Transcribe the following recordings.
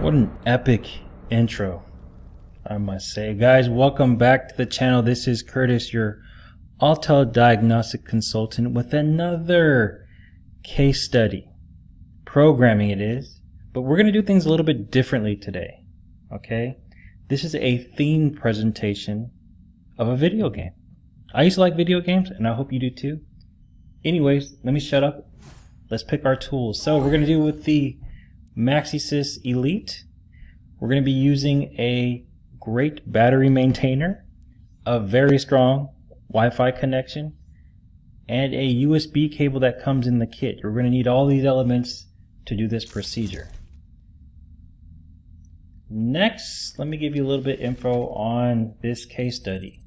What an epic intro, I must say. Guys, welcome back to the channel. This is Curtis, your Autel diagnostic consultant, with another case study. Programming it is, but we're going to do things a little bit differently today. Okay? This is a theme presentation of a video game. I used to like video games, and I hope you do too. Anyways, let me shut up. Let's pick our tools. So we're going to do with the Maxisys Elite. We're going to be using a great battery maintainer, a very strong Wi-Fi connection, and a USB cable that comes in the kit. We're going to need all these elements to do this procedure. Next, let me give you a little bit info on this case study.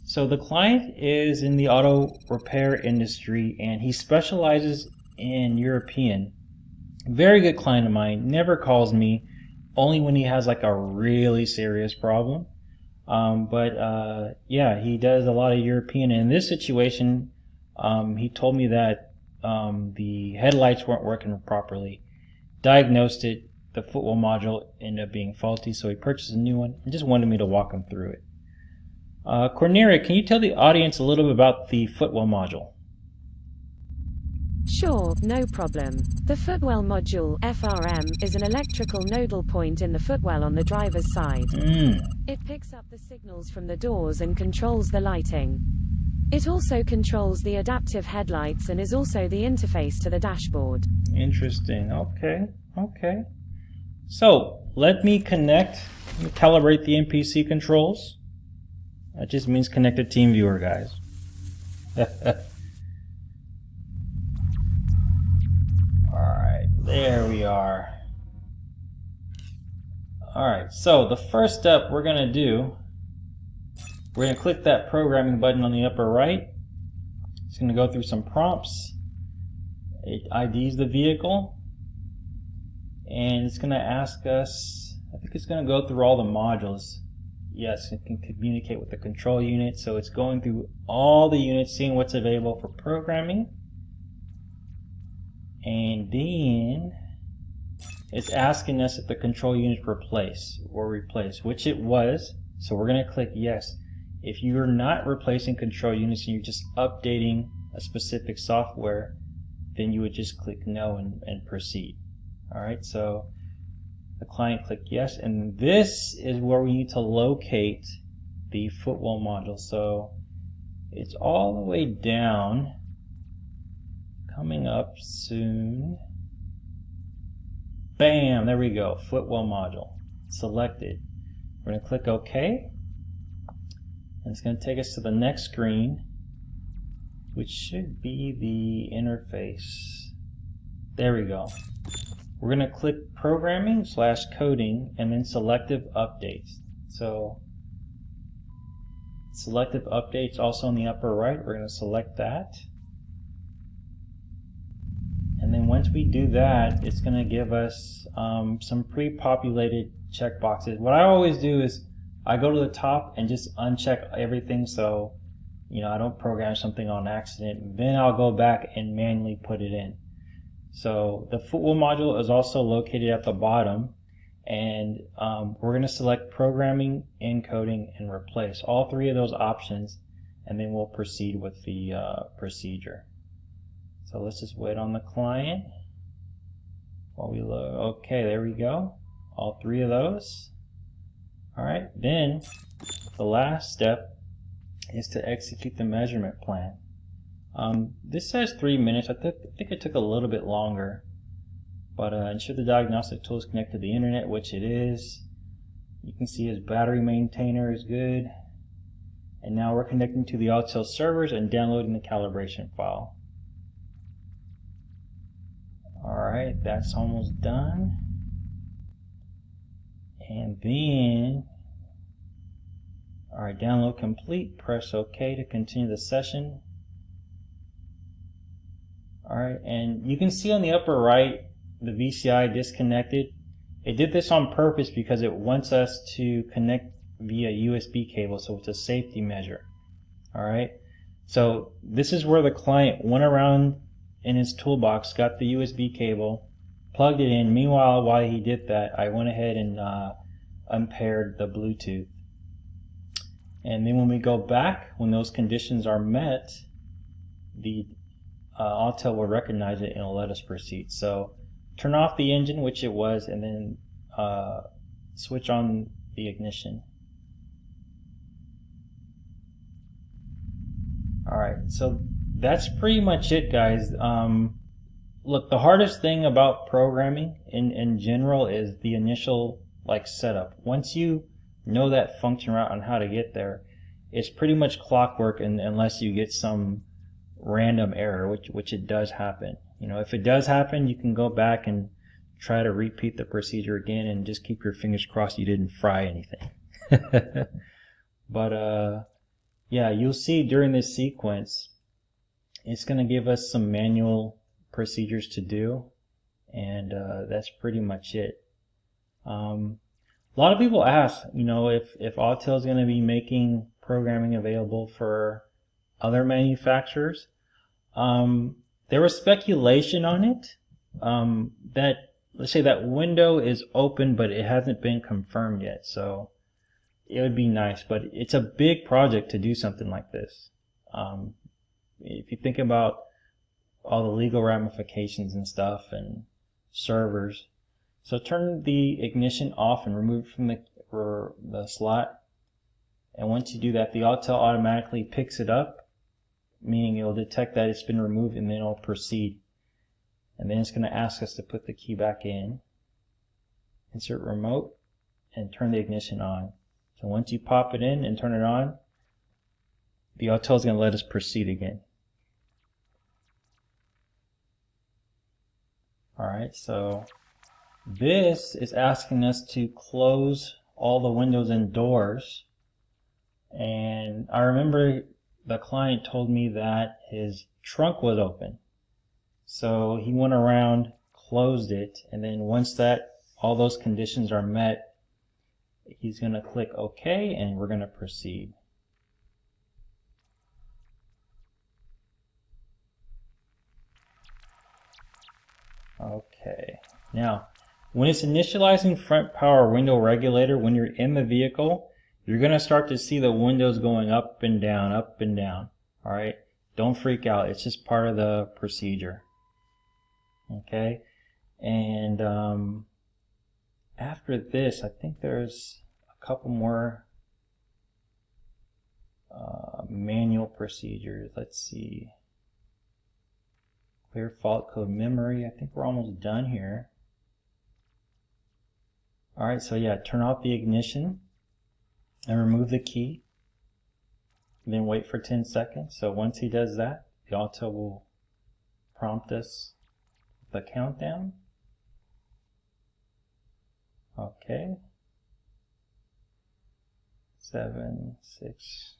So the client is in the auto repair industry, and he specializes in European. Very good client of mine, never calls me, only when he has like a really serious problem. Yeah, he does a lot of European. And in this situation, he told me that the headlights weren't working properly. Diagnosed it, the Footwell module ended up being faulty, so he purchased a new one and just wanted me to walk him through it. Cornelia, can you tell the audience a little bit about the Footwell module? Sure, no problem. The Footwell module, FRM, is an electrical nodal point in the footwell on the driver's side. It picks up the signals from the doors and controls the lighting. It also controls the adaptive headlights and is also the interface to the dashboard. Interesting. Okay. So, let me calibrate the MPC controls. That just means connect to TeamViewer, guys. Alright, there we are. Alright, so the first step we're going to do, we're going to click that programming button on the upper right. It's going to go through some prompts. It IDs the vehicle. And it's going to ask us, I think it's going to go through all the modules. Yes, it can communicate with the control unit, so it's going through all the units, seeing what's available for programming. And then it's asking us if the control unit replaced, which it was, so we're going to click yes. If you're not replacing control units and you're just updating a specific software, then you would just click no and proceed. Alright, so the client clicked yes, and this is where we need to locate the Footwell module. So it's all the way down, coming up soon. Bam, there we go, Footwell module selected. We're going to click OK, and it's going to take us to the next screen, which should be the interface. There we go. We're going to click programming / coding and then selective updates. So selective updates also in the upper right. We're going to select that. And then once we do that, it's going to give us some pre-populated checkboxes. What I always do is I go to the top and just uncheck everything, so I don't program something on accident. Then I'll go back and manually put it in. So the Footwell module is also located at the bottom, and we're going to select programming, encoding, and replace. All three of those options, and then we'll proceed with the procedure. So let's just wait on the client while we load. Okay, there we go. All three of those. Alright, then the last step is to execute the measurement plan. This says 3 minutes. I think it took a little bit longer, but ensure the diagnostic tool is connected to the internet, which it is. You can see his battery maintainer is good, and now we're connecting to the Autel servers and downloading the calibration file. Alright, that's almost done. And then, alright, download complete. Press OK to continue the session. Alright, and you can see on the upper right the VCI disconnected. It did this on purpose because it wants us to connect via USB cable, so it's a safety measure. Alright, so this is where the client went around in his toolbox, got the USB cable, plugged it in. Meanwhile, while he did that, I went ahead and unpaired the Bluetooth. And then when we go back, when those conditions are met, the Autel will recognize it and it'll let us proceed. So turn off the engine, which it was, and then switch on the ignition. Alright, so that's pretty much it, guys. Look, the hardest thing about programming in general is the initial setup. Once you know that function route and how to get there, it's pretty much clockwork, unless you get some random error, which it does happen. You know, if it does happen, you can go back and try to repeat the procedure again and just keep your fingers crossed you didn't fry anything. But yeah, you'll see during this sequence, it's going to give us some manual procedures to do, and that's pretty much it. A lot of people ask, you know, if Autel is going to be making programming available for other manufacturers. There was speculation on it, that, let's say that window is open, but it hasn't been confirmed yet. So it would be nice, but it's a big project to do something like this. If you think about all the legal ramifications and stuff and servers. So turn the ignition off and remove it from the slot. And once you do that, the Autel automatically picks it up, meaning it'll detect that it's been removed, and then it'll proceed. And then it's going to ask us to put the key back in, insert remote, and turn the ignition on. So once you pop it in and turn it on, the Autel is going to let us proceed again. Alright, so this is asking us to close all the windows and doors. And I remember the client told me that his trunk was open. So he went around, closed it, and then once all those conditions are met, he's going to click OK, and we're going to proceed. Okay, now when it's initializing front power window regulator, when you're in the vehicle, you're going to start to see the windows going up and down, up and down. Alright, don't freak out, it's just part of the procedure. Okay, and after this, I think there's a couple more manual procedures. Let's see. Clear fault code memory. I think we're almost done here. Alright, so yeah, turn off the ignition and remove the key. Then wait for 10 seconds. So once he does that, the Autel will prompt us the countdown. Okay. 7, 6.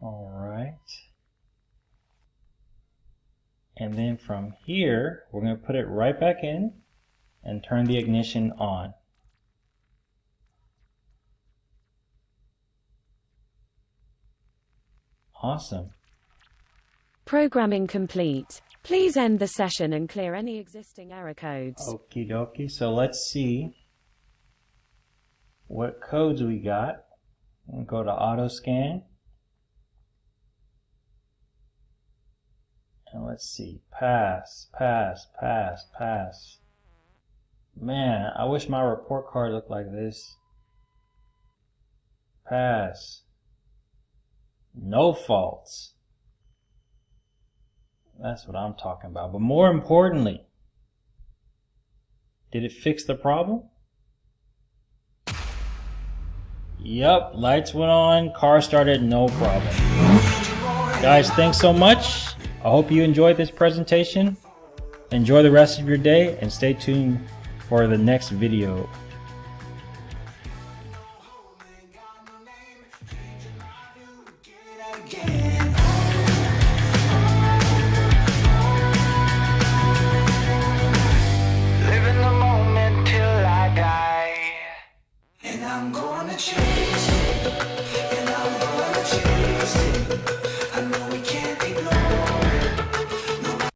Alright. And then from here, we're going to put it right back in and turn the ignition on. Awesome. Programming complete. Please end the session and clear any existing error codes. Okie dokie. So let's see what codes we got. We'll go to auto scan. And let's see. Pass, pass, pass, pass. Man, I wish my report card looked like this. Pass. No faults. That's what I'm talking about. But more importantly, did it fix the problem? Yup, lights went on, car started, no problem. Guys, thanks so much. I hope you enjoyed this presentation. Enjoy the rest of your day and stay tuned for the next video. I'm gonna change.